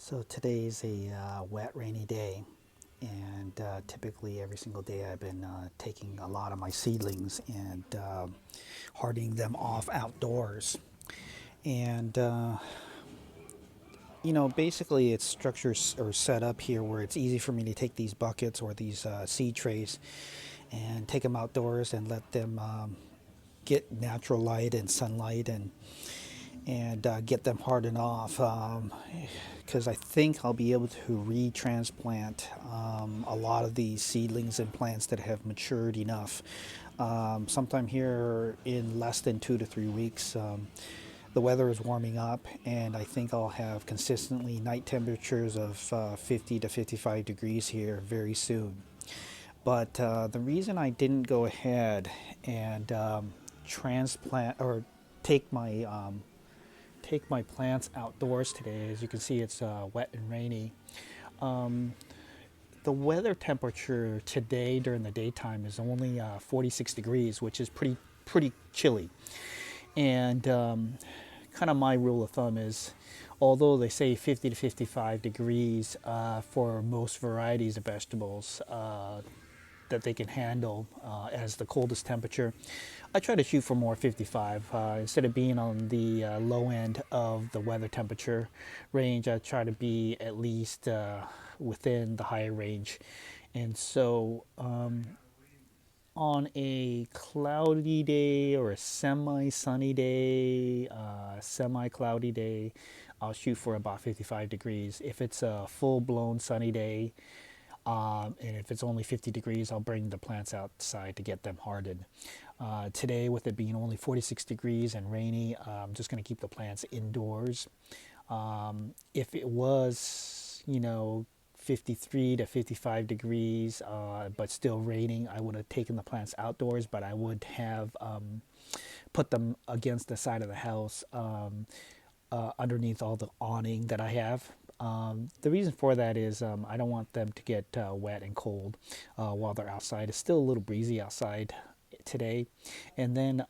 So today's a wet, rainy day, and typically every single day I've been taking a lot of my seedlings and hardening them off outdoors. And basically it's structures or set up here where it's easy for me to take these buckets or these seed trays and take them outdoors and let them get natural light and sunlight and get them hardened off because I think I'll be able to retransplant a lot of these seedlings and plants that have matured enough sometime here in less than 2 to 3 weeks. The weather is warming up, and I think I'll have consistently night temperatures of 50 to 55 degrees here very soon. But the reason I didn't go ahead and transplant or take my take my plants outdoors today. As you can see, it's wet and rainy. The weather temperature today during the daytime is only 46 degrees, which is pretty chilly. And kind of my rule of thumb is, although they say 50 to 55 degrees for most varieties of vegetables, that they can handle as the coldest temperature. I try to shoot for more 55. Instead of being on the low end of the weather temperature range, I try to be at least within the higher range. And so on a cloudy day or a semi-sunny day, semi-cloudy day, I'll shoot for about 55 degrees. If it's a full-blown sunny day, and if it's only 50 degrees, I'll bring the plants outside to get them hardened. Today, with it being only 46 degrees and rainy, I'm just going to keep the plants indoors. If it was, 53 to 55 degrees, but still raining, I would have taken the plants outdoors, but I would have put them against the side of the house underneath all the awning that I have. The reason for that is I don't want them to get wet and cold while they're outside. It's still a little breezy outside today. And then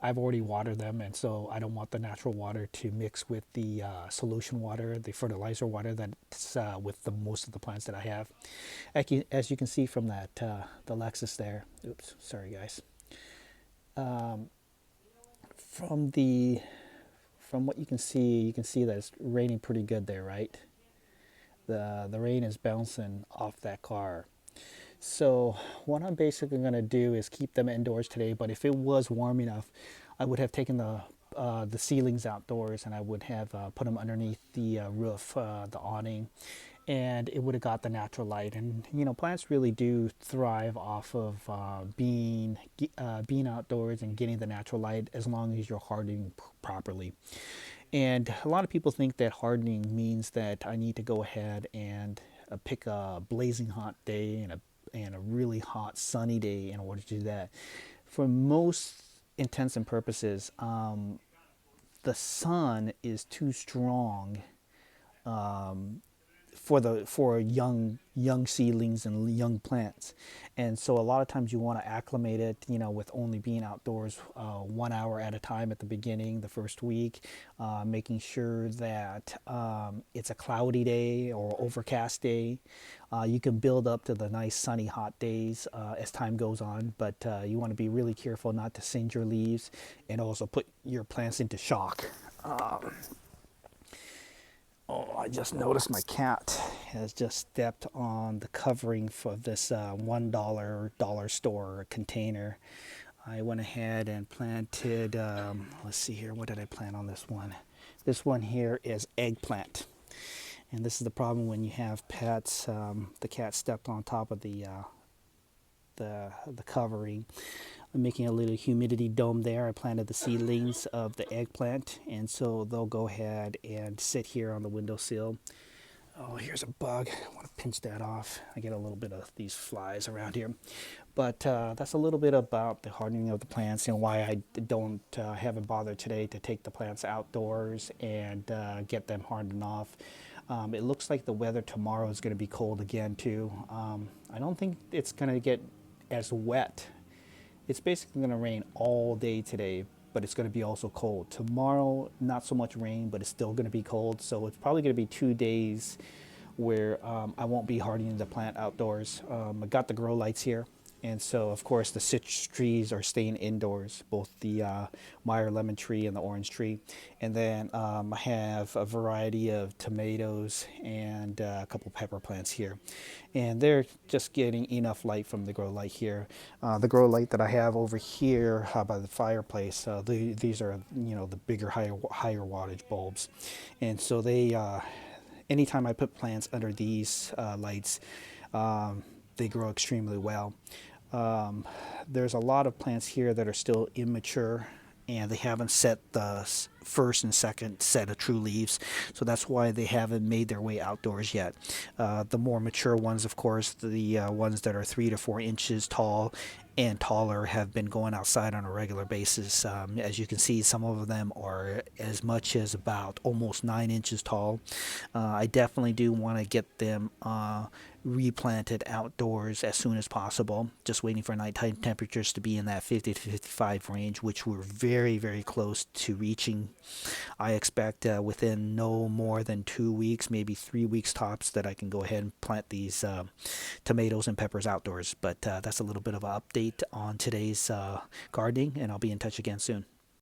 I've already watered them, and so I don't want the natural water to mix with the solution water, the fertilizer water that's with the most of the plants that I have. As you can see from that, the Lexus there. Oops, sorry guys. From the from what you can see that it's raining pretty good there, right? The rain is bouncing off that car. So what I'm basically going to do is keep them indoors today. But if it was warm enough, I would have taken the ceilings outdoors and I would have put them underneath the roof, the awning, and it would have got the natural light. And plants really do thrive off of being outdoors and getting the natural light as long as you're hardening properly. And a lot of people think that hardening means that I need to go ahead and pick a blazing hot day and a really hot sunny day in order to do that. For most intents and purposes, the sun is too strong for young seedlings and young plants, and so a lot of times you want to acclimate it, with only being outdoors 1 hour at a time at the beginning, the first week, making sure that it's a cloudy day or overcast day. You can build up to the nice sunny hot days as time goes on, but you want to be really careful not to singe your leaves and also put your plants into shock. Oh, I just noticed my cat has just stepped on the covering for this $1 dollar store container. I went ahead and planted, let's see here, what did I plant on this one? This one here is eggplant. And this is the problem when you have pets. The cat stepped on top of the covering. I'm making a little humidity dome there. I planted the seedlings of the eggplant, and so they'll go ahead and sit here on the windowsill. Oh, here's a bug. I want to pinch that off. I get a little bit of these flies around here. But that's a little bit about the hardening of the plants and why I don't haven't bothered today to take the plants outdoors and get them hardened off. It looks like the weather tomorrow is going to be cold again too. I don't think it's going to get as wet. It's basically going to rain all day today, but it's going to be also cold. Tomorrow, not so much rain, but it's still going to be cold. So it's probably going to be 2 days where I won't be hardening the plant outdoors. I got the grow lights here. And so, of course, the citrus trees are staying indoors, both the Meyer lemon tree and the orange tree. And then I have a variety of tomatoes and a couple pepper plants here. And they're just getting enough light from the grow light here. The grow light that I have over here by the fireplace, these are, the bigger, higher wattage bulbs. And so anytime I put plants under these lights, they grow extremely well. There's a lot of plants here that are still immature and they haven't set the first and second set of true leaves, so that's why they haven't made their way outdoors yet. The more mature ones, of course, the ones that are 3 to 4 inches tall and taller, have been going outside on a regular basis. As you can see, some of them are as much as about almost 9 inches tall. I definitely do want to get them replanted outdoors as soon as possible. Just waiting for nighttime temperatures to be in that 50 to 55 range, which we're very, very close to reaching. I expect within no more than 2 weeks, maybe 3 weeks tops, that I can go ahead and plant these tomatoes and peppers outdoors. But that's a little bit of an update on today's gardening, and I'll be in touch again soon.